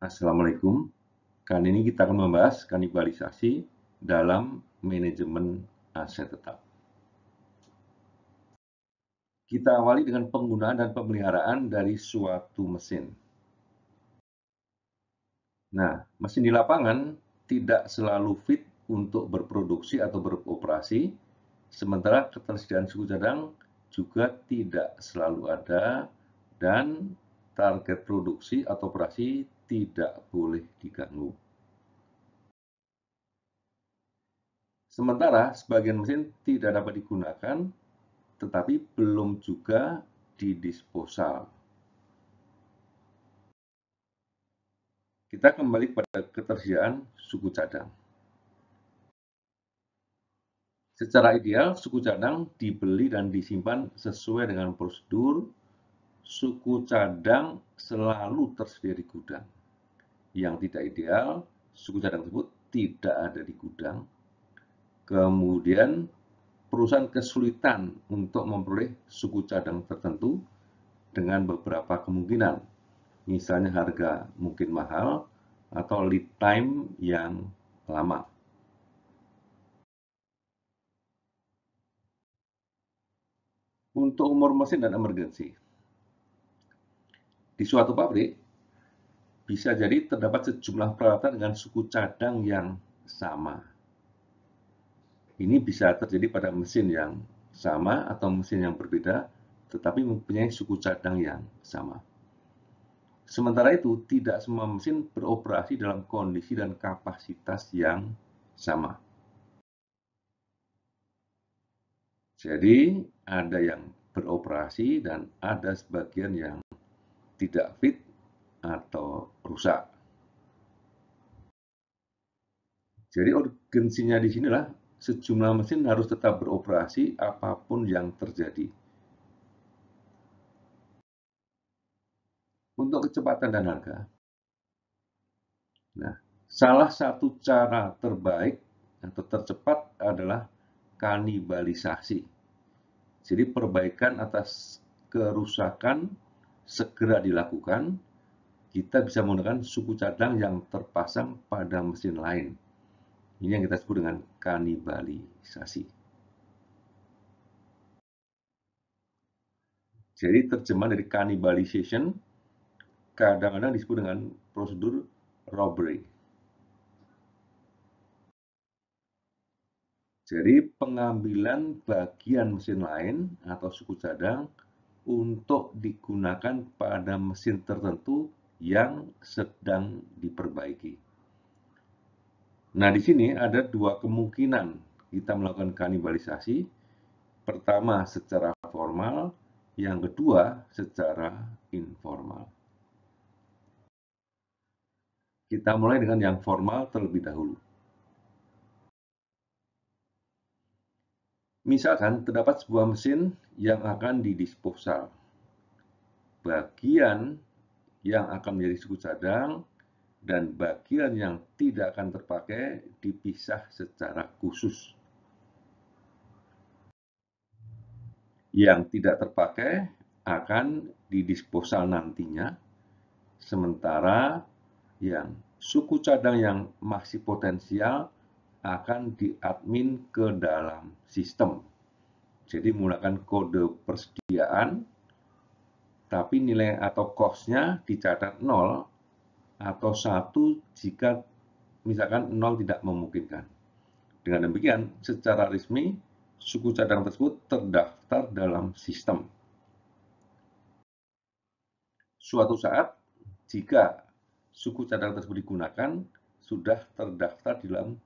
Assalamualaikum. Kali ini kita akan membahas kanibalisasi dalam manajemen aset tetap. Kita awali dengan penggunaan dan pemeliharaan dari suatu mesin. Nah, mesin di lapangan tidak selalu fit untuk berproduksi atau beroperasi, sementara ketersediaan suku cadang juga tidak selalu ada dan target produksi atau operasi tidak boleh diganggu. Sementara sebagian mesin tidak dapat digunakan, tetapi belum juga didisposal. Kita kembali pada ketersediaan suku cadang. Secara ideal, suku cadang dibeli dan disimpan sesuai dengan prosedur. Suku cadang selalu tersedia di gudang. Yang tidak ideal, suku cadang tersebut tidak ada di gudang. Kemudian, perusahaan kesulitan untuk memperoleh suku cadang tertentu dengan beberapa kemungkinan. Misalnya harga mungkin mahal atau lead time yang lama. Untuk umur mesin dan emergensi. Di suatu pabrik, bisa jadi terdapat sejumlah peralatan dengan suku cadang yang sama. Ini bisa terjadi pada mesin yang sama atau mesin yang berbeda, tetapi mempunyai suku cadang yang sama. Sementara itu, tidak semua mesin beroperasi dalam kondisi dan kapasitas yang sama. Jadi, ada yang beroperasi dan ada sebagian yang tidak fit atau rusak. Jadi, urgensinya di sinilah sejumlah mesin harus tetap beroperasi apapun yang terjadi. Untuk kecepatan dan harga. Nah, salah satu cara terbaik atau tercepat adalah kanibalisasi. Jadi perbaikan atas kerusakan segera dilakukan. Kita bisa menggunakan suku cadang yang terpasang pada mesin lain. Ini yang kita sebut dengan kanibalisasi. Jadi terjemahan dari cannibalization kadang-kadang disebut dengan prosedur robbery. Jadi pengambilan bagian mesin lain atau suku cadang untuk digunakan pada mesin tertentu yang sedang diperbaiki. Nah, di sini ada dua kemungkinan kita melakukan kanibalisasi. Pertama secara formal, yang kedua secara informal. Kita mulai dengan yang formal terlebih dahulu. Misalkan terdapat sebuah mesin yang akan didisposal. Bagian yang akan menjadi suku cadang dan bagian yang tidak akan terpakai dipisah secara khusus. Yang tidak terpakai akan didisposal nantinya, sementara yang suku cadang yang masih potensial akan diadmin ke dalam sistem. Jadi menggunakan kode persediaan, tapi nilai atau cost-nya dicatat 0 atau 1 jika misalkan 0 tidak memungkinkan. Dengan demikian, secara resmi, suku cadang tersebut terdaftar dalam sistem. Suatu saat, jika suku cadang tersebut digunakan, sudah terdaftar dalam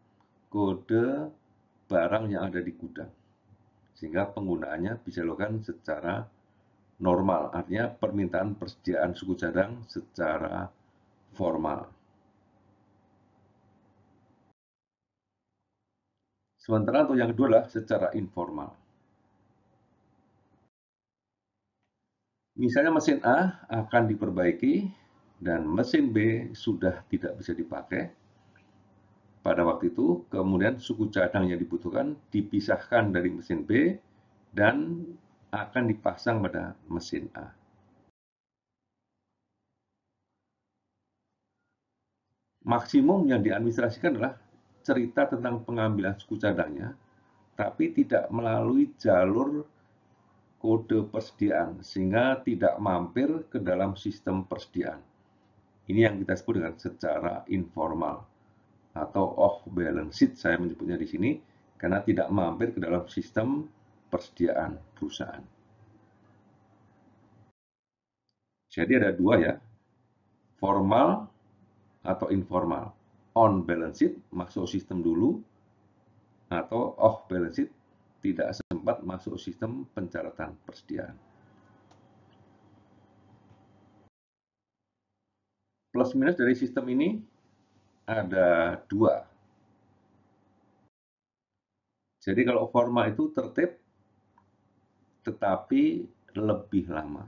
kode barang yang ada di gudang. Sehingga penggunaannya bisa dilakukan secara normal, artinya permintaan persediaan suku cadang secara formal. Sementara untuk yang kedua adalah secara informal. Misalnya mesin A akan diperbaiki dan mesin B sudah tidak bisa dipakai. Pada waktu itu, kemudian suku cadang yang dibutuhkan dipisahkan dari mesin B dan akan dipasang pada mesin A. Maksimum yang diadministrasikan adalah cerita tentang pengambilan suku cadangnya, tapi tidak melalui jalur kode persediaan, sehingga tidak mampir ke dalam sistem persediaan. Ini yang kita sebut dengan secara informal atau off balance sheet, saya menyebutnya di sini, karena tidak mampir ke dalam sistem persediaan perusahaan. Jadi ada dua ya, formal atau informal. On balance sheet masuk sistem dulu, atau off balance sheet tidak sempat masuk sistem pencatatan persediaan. Plus minus dari sistem ini ada dua. Jadi kalau formal itu tertib, tetapi lebih lama.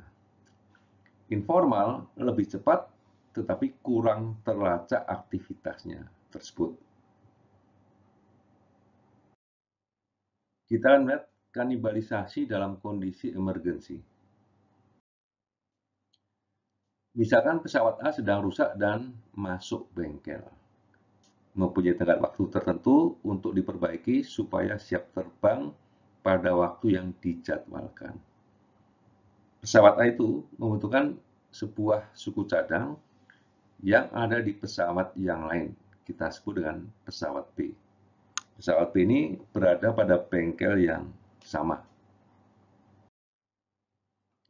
Informal lebih cepat, tetapi kurang terlacak aktivitasnya tersebut. Kita lihat kanibalisasi dalam kondisi emergensi. Misalkan pesawat A sedang rusak dan masuk bengkel. Mempunyai tenggat waktu tertentu untuk diperbaiki supaya siap terbang pada waktu yang dijadwalkan. Pesawat A itu membutuhkan sebuah suku cadang yang ada di pesawat yang lain. Kita sebut dengan pesawat B. Pesawat B ini berada pada bengkel yang sama.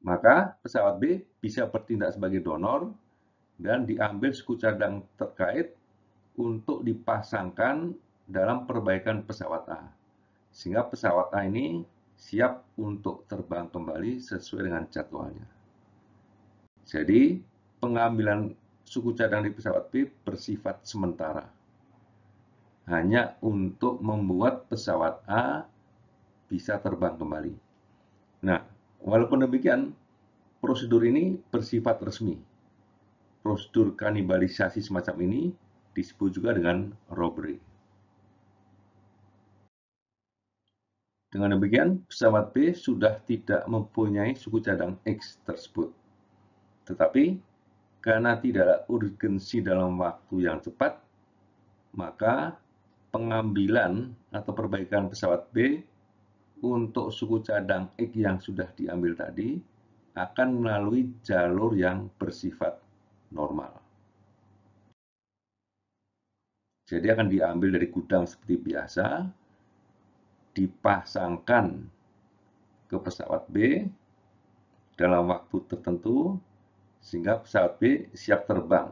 Maka pesawat B bisa bertindak sebagai donor dan diambil suku cadang terkait untuk dipasangkan dalam perbaikan pesawat A. Sehingga pesawat A ini siap untuk terbang kembali sesuai dengan jadwalnya. Jadi pengambilan suku cadang di pesawat B bersifat sementara. Hanya untuk membuat pesawat A bisa terbang kembali. Nah, walaupun demikian, prosedur ini bersifat resmi. Prosedur kanibalisasi semacam ini disebut juga dengan robbery. Dengan demikian, pesawat B sudah tidak mempunyai suku cadang X tersebut. Tetapi, karena tidak ada urgensi dalam waktu yang cepat, maka pengambilan atau perbaikan pesawat B untuk suku cadang X yang sudah diambil tadi akan melalui jalur yang bersifat normal. Jadi akan diambil dari gudang seperti biasa, dipasangkan ke pesawat B dalam waktu tertentu, sehingga pesawat B siap terbang.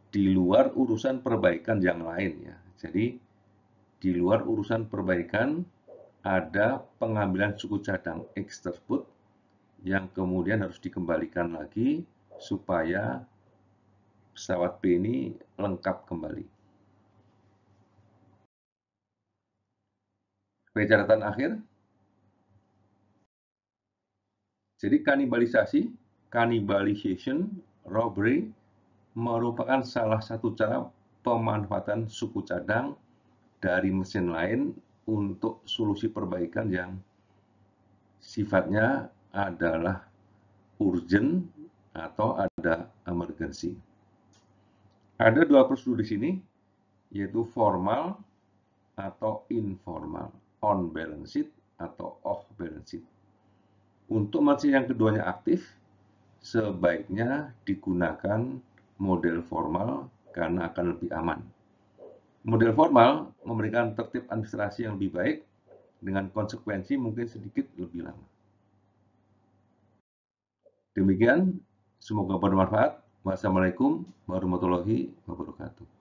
Di luar urusan perbaikan yang lain ya. Jadi di luar urusan perbaikan ada pengambilan suku cadang X tersebut yang kemudian harus dikembalikan lagi supaya pesawat B ini lengkap kembali. Sebagai catatan akhir, jadi cannibalization, robbery merupakan salah satu cara pemanfaatan suku cadang dari mesin lain untuk solusi perbaikan yang sifatnya adalah urgent atau ada emergency. Ada dua prosedur di sini, yaitu formal atau informal, on balance sheet atau off balance sheet. Untuk mesin yang keduanya aktif, sebaiknya digunakan model formal karena akan lebih aman. Model formal memberikan tertib administrasi yang lebih baik dengan konsekuensi mungkin sedikit lebih lama. Demikian, semoga bermanfaat. Wassalamualaikum warahmatullahi wabarakatuh.